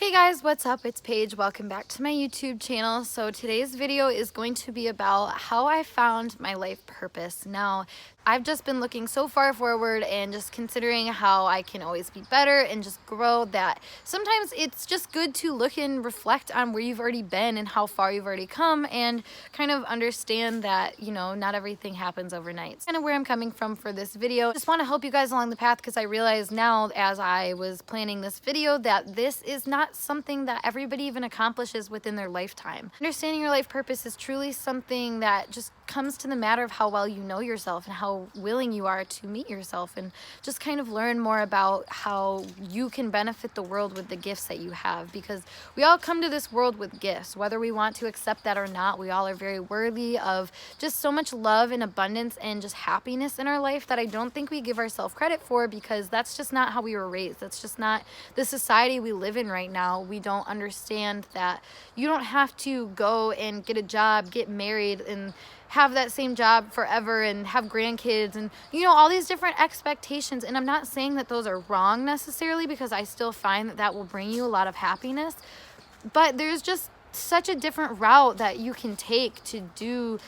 Hey guys, what's up? It's Paige. Welcome back to my YouTube channel. So today's video is going to be about how I found my life purpose. Now, I've just been looking so far forward and just considering how I can always be better and just grow, that sometimes it's just good to look and reflect on where you've already been and how far you've already come, and kind of understand that, not everything happens overnight. It's kind of where I'm coming from for this video. Just want to help you guys along the path, because I realize now, as I was planning this video, that this is not something that everybody even accomplishes within their lifetime. Understanding your life purpose is truly something that just comes to the matter of how well you know yourself and how willing you are to meet yourself, and just kind of learn more about how you can benefit the world with the gifts that you have, because we all come to this world with gifts, whether we want to accept that or not. We all are very worthy of just so much love and abundance and just happiness in our life that I don't think we give ourselves credit for, because that's just not how we were raised. That's just not the society we live in right now. We don't understand that you don't have to go and get a job, get married, and have that same job forever and have grandkids and all these different expectations. And I'm not saying that those are wrong necessarily, because I still find that that will bring you a lot of happiness, but there's just such a different route that you can take to do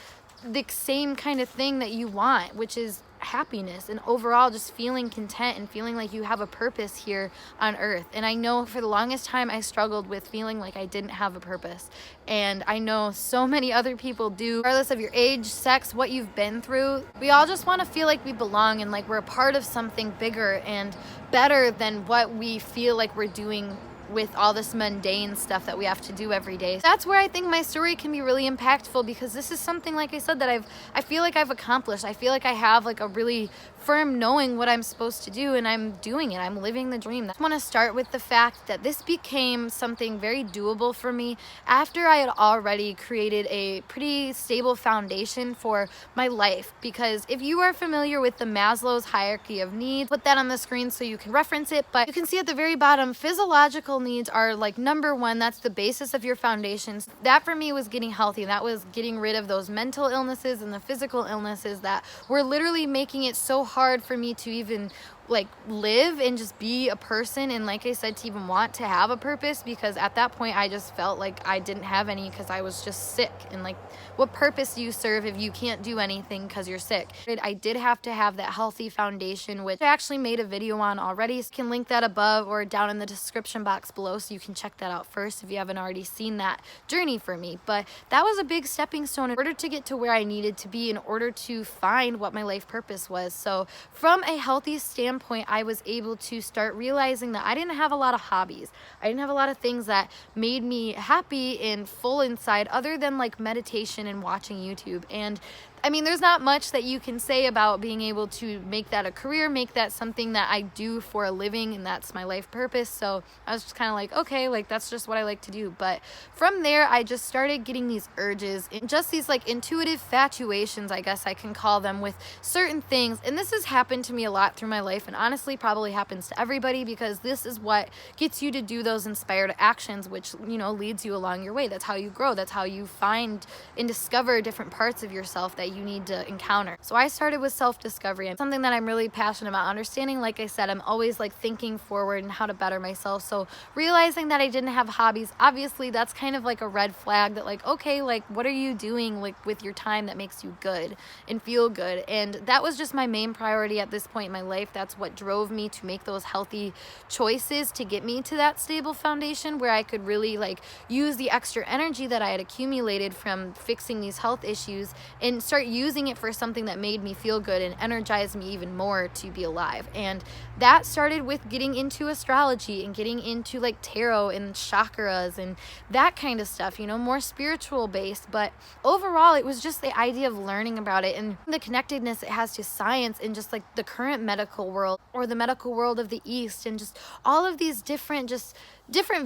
the same kind of thing that you want, which is happiness and overall just feeling content and feeling like you have a purpose here on earth. And I know for the longest time I struggled with feeling like I didn't have a purpose, and I know so many other people do. Regardless of your age, sex, what you've been through, we all just want to feel like we belong and like we're a part of something bigger and better than what we feel like we're doing with all this mundane stuff that we have to do every day. That's where I think my story can be really impactful, because this is something, like I said, that I feel like I've accomplished. I feel like I have like a really firm knowing what I'm supposed to do, and I'm doing it. I'm living the dream. I want to start with the fact that this became something very doable for me after I had already created a pretty stable foundation for my life. Because if you are familiar with the Maslow's hierarchy of needs, put that on the screen so you can reference it, but you can see at the very bottom, physiological needs are like number one. That's the basis of your foundations. That for me was getting healthy. That was getting rid of those mental illnesses and the physical illnesses that were literally making it so hard for me to even like live and just be a person, and like I said, to even want to have a purpose, because at that point I just felt like I didn't have any, because I was just sick. And like, what purpose do you serve if you can't do anything because you're sick? I did have to have that healthy foundation, which I actually made a video on already, so you can link that above or down in the description box below, so you can check that out first if you haven't already seen that journey for me. But that was a big stepping stone in order to get to where I needed to be, in order to find what my life purpose was. So from a healthy standpoint, I was able to start realizing that I didn't have a lot of hobbies. I didn't have a lot of things that made me happy and full inside, other than like meditation and watching YouTube. And I mean, there's not much that you can say about being able to make that a career, make that something that I do for a living, and that's my life purpose. So I was just kind of like, okay, like that's just what I like to do. But from there, I just started getting these urges, and just these like intuitive fatuations, I guess I can call them, with certain things. And this has happened to me a lot through my life, and honestly probably happens to everybody, because this is what gets you to do those inspired actions, which, leads you along your way. That's how you grow. That's how you find and discover different parts of yourself that you need to encounter. So I started with self-discovery, and something that I'm really passionate about understanding. Like I said, I'm always like thinking forward and how to better myself. So realizing that I didn't have hobbies, obviously that's kind of like a red flag, that like, okay, like what are you doing like with your time that makes you good and feel good? And that was just my main priority at this point in my life. That's what drove me to make those healthy choices to get me to that stable foundation, where I could really like use the extra energy that I had accumulated from fixing these health issues and start using it for something that made me feel good and energized me even more to be alive. And that started with getting into astrology and getting into like tarot and chakras and that kind of stuff, more spiritual based. But overall, it was just the idea of learning about it and the connectedness it has to science and just like the current medical world, or the medical world of the East, and just all of these different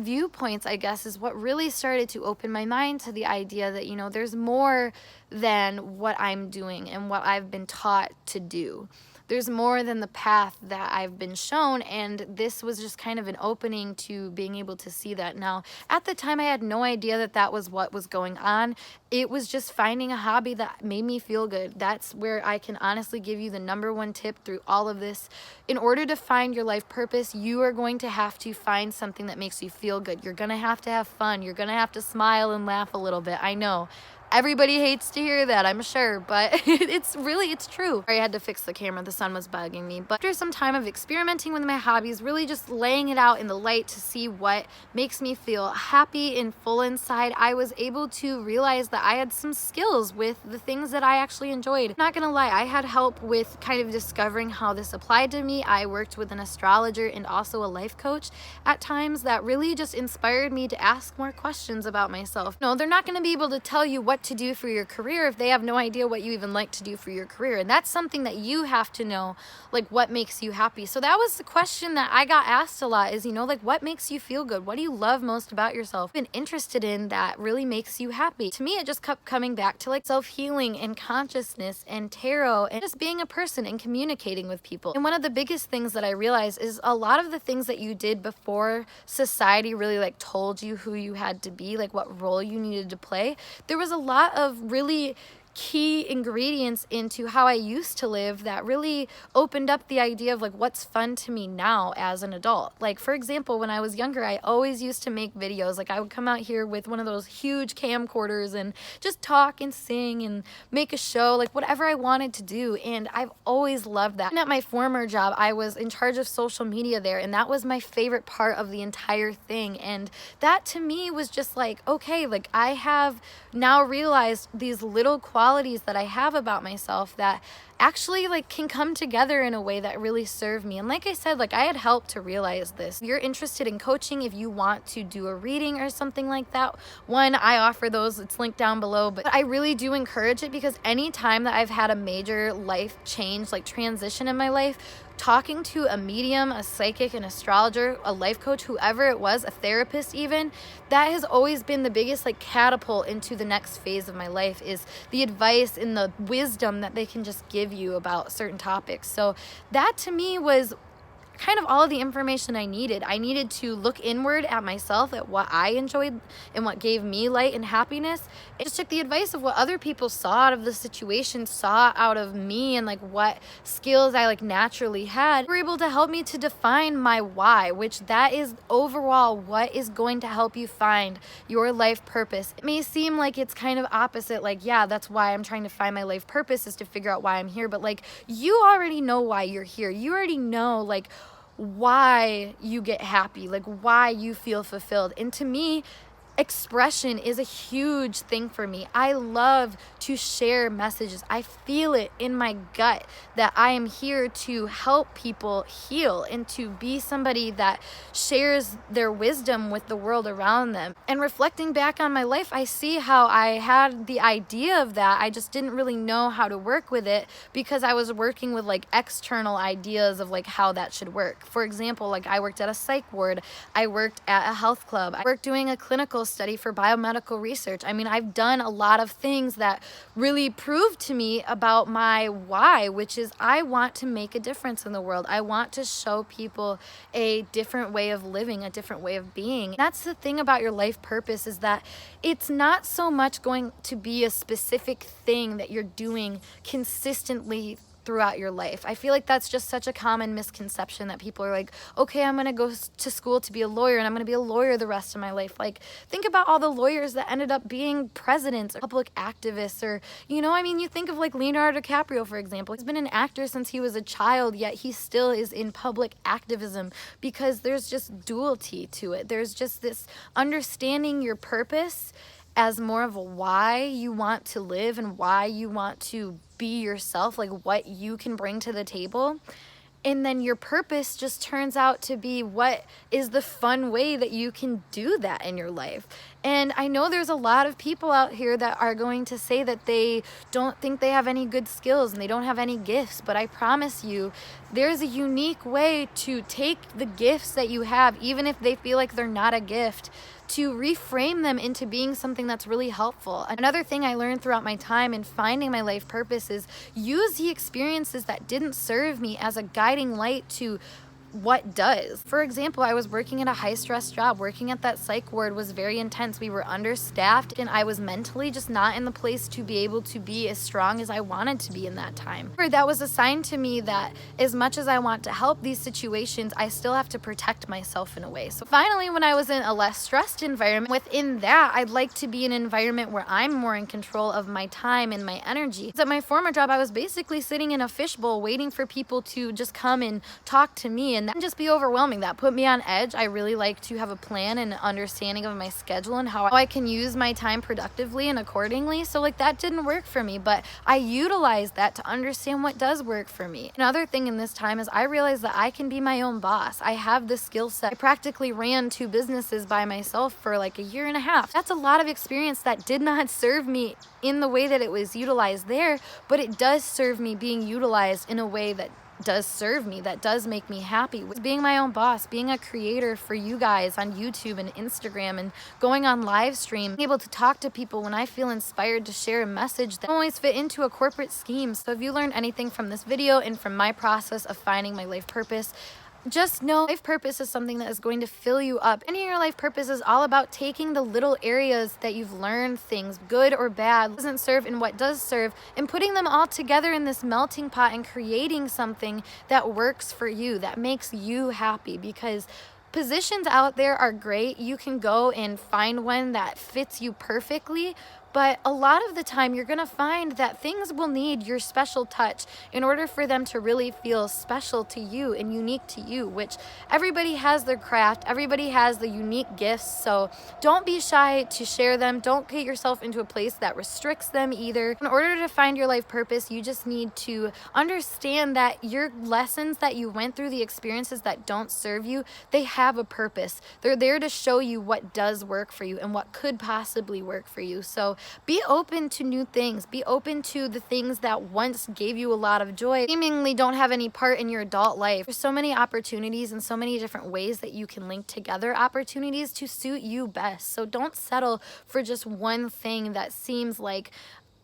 viewpoints, I guess, is what really started to open my mind to the idea that, there's more than what I'm doing and what I've been taught to do. there's more than the path that I've been shown, and this was just kind of an opening to being able to see that. Now, at the time, I had no idea that that was what was going on. It was just finding a hobby that made me feel good. That's where I can honestly give you the #1 tip through all of this. In order to find your life purpose, you are going to have to find something that makes you feel good. You're going to have fun. You're going to have to smile and laugh a little bit. I know. Everybody hates to hear that, I'm sure, but it's true. I had to fix the camera, the sun was bugging me. But after some time of experimenting with my hobbies, really just laying it out in the light to see what makes me feel happy and full inside, I was able to realize that I had some skills with the things that I actually enjoyed. Not gonna lie, I had help with kind of discovering how this applied to me. I worked with an astrologer and also a life coach at times that really just inspired me to ask more questions about myself. No, they're not gonna be able to tell you what to do for your career if they have no idea what you even like to do for your career. And that's something that you have to know, like what makes you happy. So that was the question that I got asked a lot is, like what makes you feel good? What do you love most about yourself? Been interested in that really makes you happy. To me, it just kept coming back to like self-healing and consciousness and tarot and just being a person and communicating with people. And one of the biggest things that I realized is a lot of the things that you did before society really like told you who you had to be, like what role you needed to play, there was a lot of really key ingredients into how I used to live that really opened up the idea of like what's fun to me now as an adult. Like for example, when I was younger, I always used to make videos. Like I would come out here with one of those huge camcorders and just talk and sing and make a show, like whatever I wanted to do. And I've always loved that. And at my former job, I was in charge of social media there, and that was my favorite part of the entire thing. And that to me was just like, okay, like I have now realized these little qualities that I have about myself that actually like can come together in a way that really serve me. And like I said, like I had help to realize this. If you're interested in coaching, if you want to do a reading or something like that, one, I offer those, it's linked down below, but I really do encourage it because any time that I've had a major life change, like transition in my life, talking to a medium, a psychic, an astrologer, a life coach, whoever it was, a therapist even, that has always been the biggest like catapult into the next phase of my life, is the advice and the wisdom that they can just give you about certain topics. So that to me was kind of all of the information I needed. I needed to look inward at myself, at what I enjoyed and what gave me light and happiness. It just took the advice of what other people saw out of the situation, saw out of me, and like what skills I like naturally had, were able to help me to define my why, which that is overall what is going to help you find your life purpose. It may seem like it's kind of opposite, like, yeah, that's why I'm trying to find my life purpose, is to figure out why I'm here. But like, you already know why you're here. You already know like why you get happy, like why you feel fulfilled. And to me, expression is a huge thing for me. I love to share messages. I feel it in my gut that I am here to help people heal and to be somebody that shares their wisdom with the world around them. And reflecting back on my life, I see how I had the idea of that. I just didn't really know how to work with it because I was working with like external ideas of like how that should work. For example, like I worked at a psych ward, I worked at a health club, I worked doing a clinical study for biomedical research. I mean, I've done a lot of things that really proved to me about my why, which is I want to make a difference in the world. I want to show people a different way of living, a different way of being. That's the thing about your life purpose, is that it's not so much going to be a specific thing that you're doing consistently throughout your life. I feel like that's just such a common misconception, that people are like, okay, I'm going to go to school to be a lawyer and I'm going to be a lawyer the rest of my life. Like, think about all the lawyers that ended up being presidents or public activists, or, I mean, you think of like Leonardo DiCaprio, for example. He's been an actor since he was a child, yet he still is in public activism because there's just duality to it. There's just this understanding your purpose as more of a why you want to live and why you want to be yourself, like what you can bring to the table. And then your purpose just turns out to be what is the fun way that you can do that in your life. And I know there's a lot of people out here that are going to say that they don't think they have any good skills and they don't have any gifts, but I promise you, there's a unique way to take the gifts that you have, even if they feel like they're not a gift. to reframe them into being something that's really helpful. Another thing I learned throughout my time in finding my life purpose is use the experiences that didn't serve me as a guiding light to what does. For example, I was working at a high-stress job. Working at that psych ward was very intense. We were understaffed, and I was mentally just not in the place to be able to be as strong as I wanted to be in that time. That was a sign to me that as much as I want to help these situations, I still have to protect myself in a way. So finally, when I was in a less stressed environment, within that, I'd like to be in an environment where I'm more in control of my time and my energy. At my former job, I was basically sitting in a fishbowl waiting for people to just come and talk to me, and that can just be overwhelming. That put me on edge. I really like to have a plan and understanding of my schedule and how I can use my time productively and accordingly. So like that didn't work for me, but I utilized that to understand what does work for me. Another thing in this time is I realized that I can be my own boss. I have the skill set. I practically ran 2 businesses by myself for like a year and a half. That's a lot of experience that did not serve me in the way that it was utilized there, but it does serve me being utilized in a way that does serve me, that does make me happy. Being my own boss, being a creator for you guys on YouTube and Instagram, and going on live stream, being able to talk to people when I feel inspired to share a message that always fit into a corporate scheme. So if you learned anything from this video and from my process of finding my life purpose, just know life purpose is something that is going to fill you up. And your life purpose is all about taking the little areas that you've learned, things good or bad, doesn't serve and what does serve, and putting them all together in this melting pot and creating something that works for you, that makes you happy. Because positions out there are great. You can go and find one that fits you perfectly, but a lot of the time you're gonna find that things will need your special touch in order for them to really feel special to you and unique to you, which everybody has their craft, everybody has the unique gifts, so don't be shy to share them. Don't get yourself into a place that restricts them either. In order to find your life purpose, you just need to understand that your lessons that you went through, the experiences that don't serve you, they have a purpose. They're there to show you what does work for you and what could possibly work for you. So be open to new things. Be open to the things that once gave you a lot of joy, seemingly don't have any part in your adult life. There's so many opportunities and so many different ways that you can link together opportunities to suit you best. So don't settle for just one thing that seems like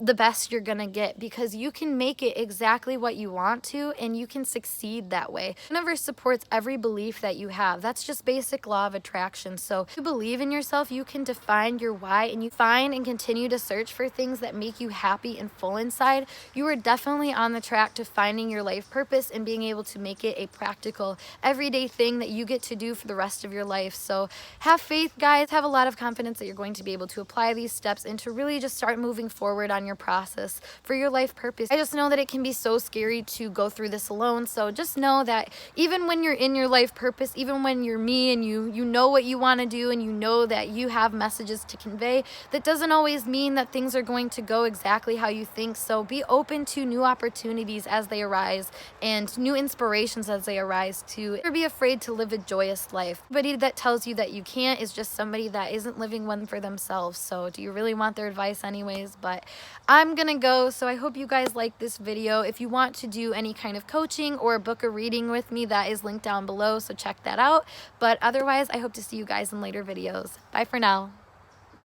the best you're gonna get, because you can make it exactly what you want to, and you can succeed that way. The universe supports every belief that you have. That's just basic law of attraction. So if you believe in yourself, you can define your why, and you find and continue to search for things that make you happy and full inside. You are definitely on the track to finding your life purpose and being able to make it a practical, everyday thing that you get to do for the rest of your life. So have faith, guys. Have a lot of confidence that you're going to be able to apply these steps and to really just start moving forward on your process for your life purpose. I just know that it can be so scary to go through this alone. So just know that even when you're in your life purpose, even when you're me and you know what you want to do and you know that you have messages to convey, that doesn't always mean that things are going to go exactly how you think. So be open to new opportunities as they arise and new inspirations as they arise, to never be afraid to live a joyous life. Anybody that tells you that you can't is just somebody that isn't living one for themselves. So do you really want their advice anyways? But I'm gonna go, so I hope you guys like this video. If you want to do any kind of coaching or book a reading with me, that is linked down below, so check that out. But otherwise, I hope to see you guys in later videos. Bye for now.